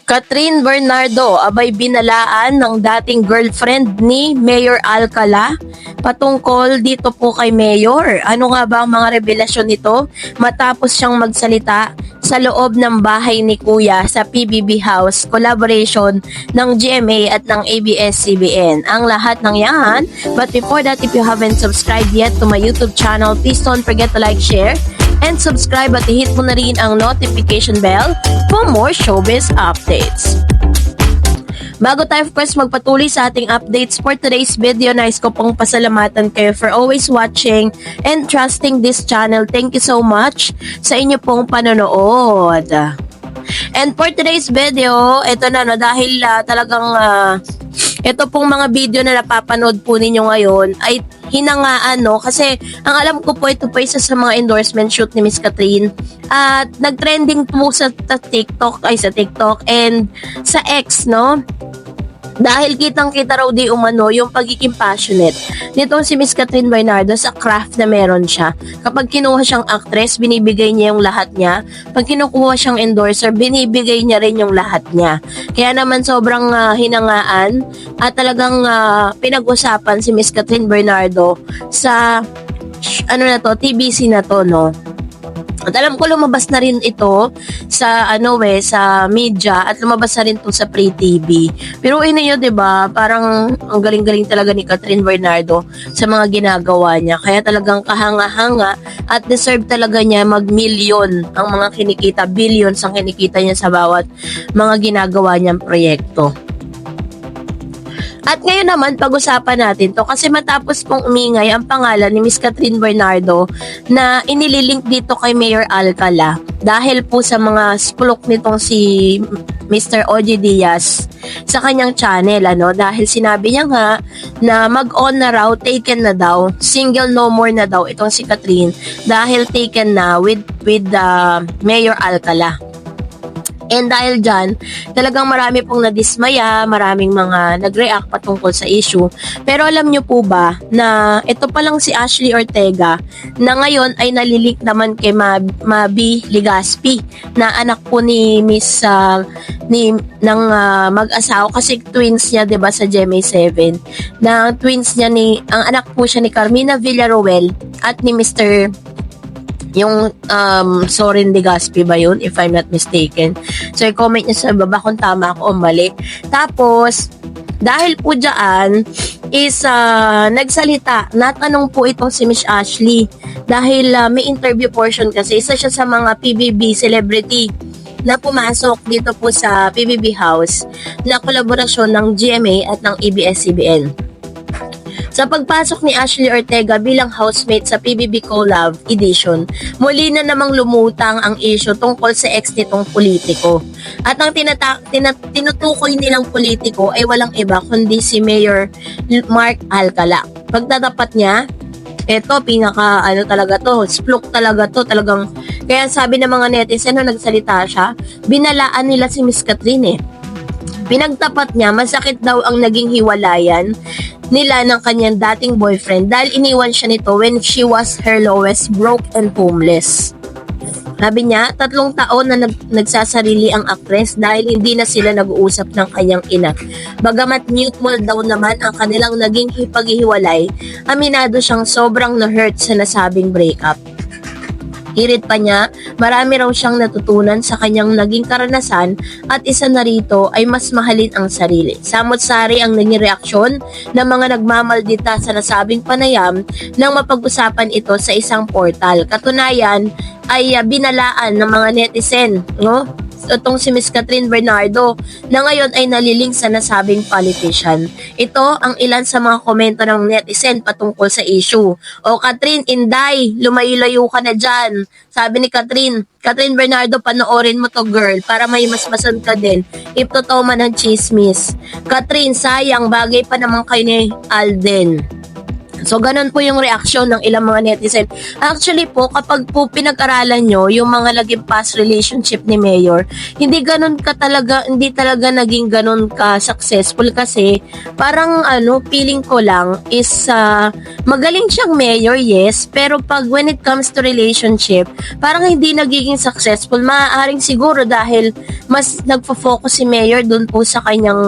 Catherine Bernardo, abay binalaan ng dating girlfriend ni Mayor Alcala patungkol dito po kay Mayor. Ano nga ba ang mga revelasyon nito matapos siyang magsalita sa loob ng bahay ni Kuya sa PBB House, collaboration ng GMA at ng ABS-CBN. Ang lahat ng yan. But before that, if you haven't subscribed yet to my YouTube channel, please don't forget to like, share, and subscribe at i-hit mo na rin ang notification bell for more showbiz updates. Bago tayo of course magpatuloy sa ating updates for today's video, nais ko pong pasalamatan kayo for always watching and trusting this channel. Thank you so much sa inyo pong panonood. And for today's video, ito na no, dahil talagang ito pong mga video na napapanood po ninyo ngayon ay hinangaan no, kasi ang alam ko po ito po isa sa mga endorsement shoot ni Miss Catherine at nagtrending po sa TikTok and sa X no, dahil kitang-kita raw di umano yung pagiging passionate nitong si Miss Catherine Bernardo sa craft na meron siya. Kapag kinuha siyang actress, binibigay niya yung lahat niya. Pag kinukuha siyang endorser, binibigay niya rin yung lahat niya. Kaya naman sobrang hinangaan at talagang pinag-usapan si Miss Catherine Bernardo sa TBC na to no. At alam ko lumabas na rin ito sa sa media at lumabas na rin to sa Free TV. Pero niyo 'di ba, parang ang galing-galing talaga ni Catherine Bernardo sa mga ginagawa niya. Kaya talagang kahanga-hanga at deserve talaga niya mag-million ang mga kinikita, billions ang kinikita niya sa bawat mga ginagawa niyang proyekto. At ngayon naman, pag-usapan natin to kasi matapos pong umingay ang pangalan ni Miss Catherine Bernardo na inililink dito kay Mayor Alcala dahil po sa mga spulok nitong si Mr. OG Diaz sa kanyang channel dahil sinabi niya nga na mag-on na raw, taken na daw, single no more na daw itong si Catherine dahil taken na with Mayor Alcala. And dahil dyan, talagang marami pong nadismaya, maraming mga nag-react patungkol sa issue. Pero alam nyo po ba na ito pa lang si Ashley Ortega na ngayon ay nalilink naman kay Mabi Legaspi na anak po ni Miss ng mag-asawa kasi twins niya 'di ba sa GMA 7. Na twins niya ang anak po siya ni Carmina Villaruel at ni Mr. yung Soren Legaspi ba yun, if I'm not mistaken. So i-comment niya sa baba kung tama ako o mali. Tapos dahil po dyan is nagsalita, natanong po itong si Miss Ashley dahil may interview portion kasi isa siya sa mga PBB celebrity na pumasok dito po sa PBB House na kolaborasyon ng GMA at ng ABS-CBN. Sa pagpasok ni Ashley Ortega bilang housemate sa PBB Collab Edition, muli na namang lumutang ang issue tungkol sa ex nitong politiko. At ang tinutukoy nilang politiko ay walang iba kundi si Mayor Mark Alcala. Pagtatapat niya, eto pinaka talaga to, splok talaga to, talagang kaya sabi ng mga netizen nung nagsalita siya, binalaan nila si Miss Catherine Pinagtapat niya, masakit daw ang naging hiwalayan nila ng kanyang dating boyfriend dahil iniwan siya nito when she was her lowest, broke and homeless. Sabi niya, 3 taon na nagsasarili ang actress dahil hindi na sila nag-uusap ng kanyang ina. Bagamat mutual daw naman ang kanilang naging paghihiwalay, aminado siyang sobrang na-hurt sa nasabing breakup. Hirit pa niya, marami raw siyang natutunan sa kanyang naging karanasan at isa na rito ay mas mahalin ang sarili. Samot-sari ang naging reaksyon ng mga nagmamaldita sa nasabing panayam nang mapag-usapan ito sa isang portal. Katunayan ay binalaan ng mga netizen, itong si Miss Catherine Bernardo na ngayon ay naliling sa nasabing politician. Ito ang ilan sa mga komento ng netizen patungkol sa issue. O Catherine, Inday, lumayo-layo ka na dyan. Sabi ni Catherine Bernardo, panoorin mo to girl para may masmasan ka din. If totoo man ang chismis. Catherine, sayang, bagay pa naman kayo ni Alden. So, ganun po yung reaksyon ng ilang mga netizen. Actually po, kapag po pinag-aralan nyo yung mga naging past relationship ni Mayor, hindi talaga naging ganun ka-successful kasi parang feeling ko lang is magaling siyang Mayor, yes, pero pag when it comes to relationship, parang hindi nagiging successful. Maaaring siguro dahil mas nagfo-focus si Mayor dun po sa kanyang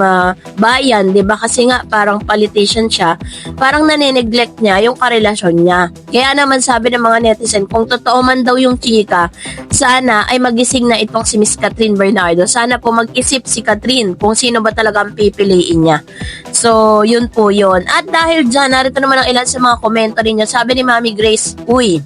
bayan, 'di ba? Kasi nga parang politician siya, parang nane-neglect niya yung karelasyon niya. Kaya naman sabi ng mga netizen, kung totoo man daw yung chika, sana ay magising na itong si Miss Catherine Bernardo. Sana po mag-isip si Catherine kung sino ba talaga ang pipiliin niya. So, yun po yun. At dahil dyan, narito naman ang ilan sa mga komento niya. Sabi ni Mami Grace, uy,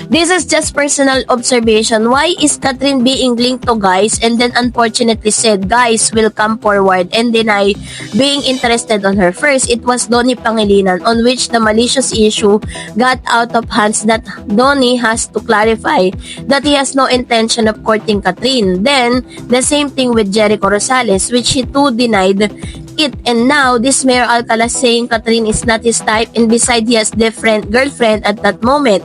this is just personal observation. Why is Catherine being linked to guys and then unfortunately said guys will come forward and deny being interested on her? First, it was Donnie Pangilinan on which the malicious issue got out of hands that Donnie has to clarify that he has no intention of courting Catherine. Then, the same thing with Jericho Rosales which he too denied it, and now this Mayor Alcala saying Catherine is not his type and beside he has different girlfriend at that moment.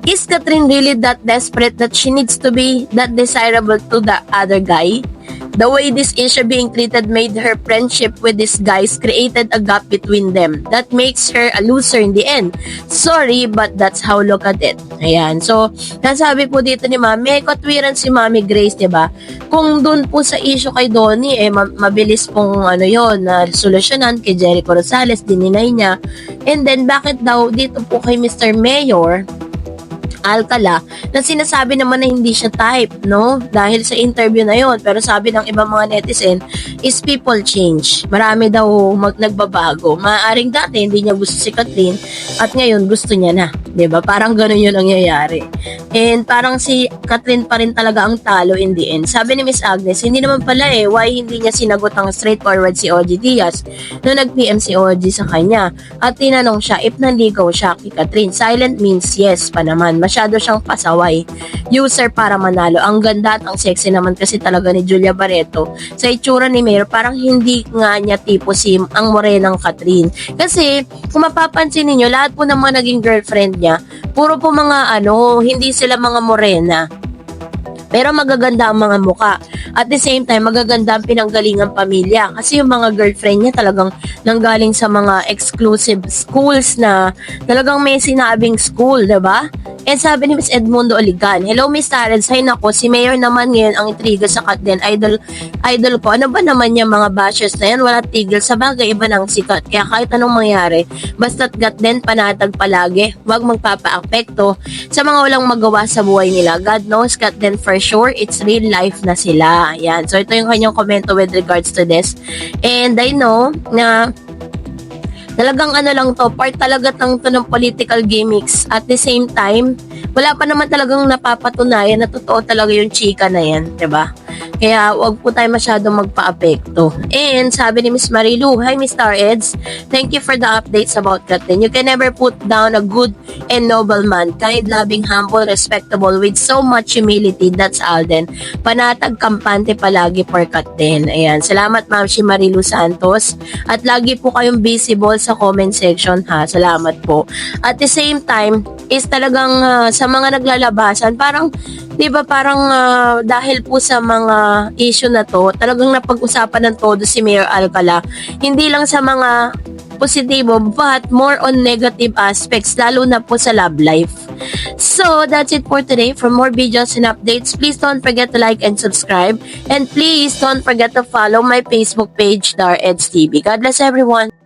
Is Catherine really that desperate that she needs to be that desirable to the other guy? The way this issue being treated made her friendship with these guys created a gap between them. That makes her a loser in the end. Sorry, but that's how look at it. Ayan. So, nasabi po dito ni Mami, may katwiran si Mami Grace, diba? Kung dun po sa issue kay Donnie, mabilis pong na solusyonan kay Jericho Rosales, dininay niya. And then, bakit daw dito po kay Mr. Mayor Alcala na sinasabi naman na hindi siya type, no? Dahil sa interview na yon. Pero sabi ng ibang mga netizen is people change. Marami daw nagbabago. Maaaring dati hindi niya gusto si Catherine at ngayon gusto niya na. 'Di ba? Parang gano'n 'yung nangyayari. And parang si Catherine pa rin talaga ang talo in the end. Sabi ni Miss Agnes, hindi naman pala why hindi niya sinagot ang straightforward si OG Diaz no nag-PM si OG sa kanya. At tinanong siya if nanligaw siya kay Catherine. Silent means yes pa naman. Masyado siyang pasaway. User para manalo. Ang ganda at ang sexy naman kasi talaga ni Julia Barreto. Sa itsura ni Mayor, parang hindi nga niya tipo si ang morenang Catherine. Kasi, kung mapapansin niyo lahat po ng mga naging girlfriend niya, puro po mga hindi sila mga morena. Pero magaganda ang mga muka. At the same time, magaganda ang pinanggalingang pamilya. Kasi yung mga girlfriend niya talagang nanggaling sa mga exclusive schools na talagang may sinabing school, diba? And sabi ni Miss Edmundo Oligan, hello Miss Tarens, hay nako, si Mayor naman ngayon ang intriga sa Catherine. Idol ko, ano ba naman yung mga bashers na yan? Wala tigil, sa bagay iba ng sikat. Kaya kahit anong mangyari, basta't Catherine panatag palagi. Huwag magpapa-apekto sa mga walang magawa sa buhay nila. God knows Catherine for sure, it's real life na sila. Ayan. So ito yung kanyang komento with regards to this. And I know na talagang lang to, part talaga ng political gimmicks. At the same time, wala pa naman talagang napapatunayan na totoo talaga yung chika na yan, diba? Kaya wag po tayo masyadong magpa-apekto. And sabi ni Miss Marilu, hi Miss Star Eds, thank you for the updates about Catherine. You can never put down a good and noble man, kind, loving, humble, respectable, with so much humility. That's Alden. Panatag kampante palagi for Catherine. Ayan. Salamat Ma'am si Marilu Santos. At lagi po kayong visible sa comment section ha. Salamat po. At the same time, is talagang sa mga naglalabasan, parang 'di ba dahil po sa mga issue na to, talagang napag-usapan ng todo si Mayor Alcala. Hindi lang sa mga positibo but more on negative aspects, lalo na po sa love life. So, that's it for today. For more videos and updates, please don't forget to like and subscribe. And please don't forget to follow my Facebook page, Dar Eds TV. God bless everyone.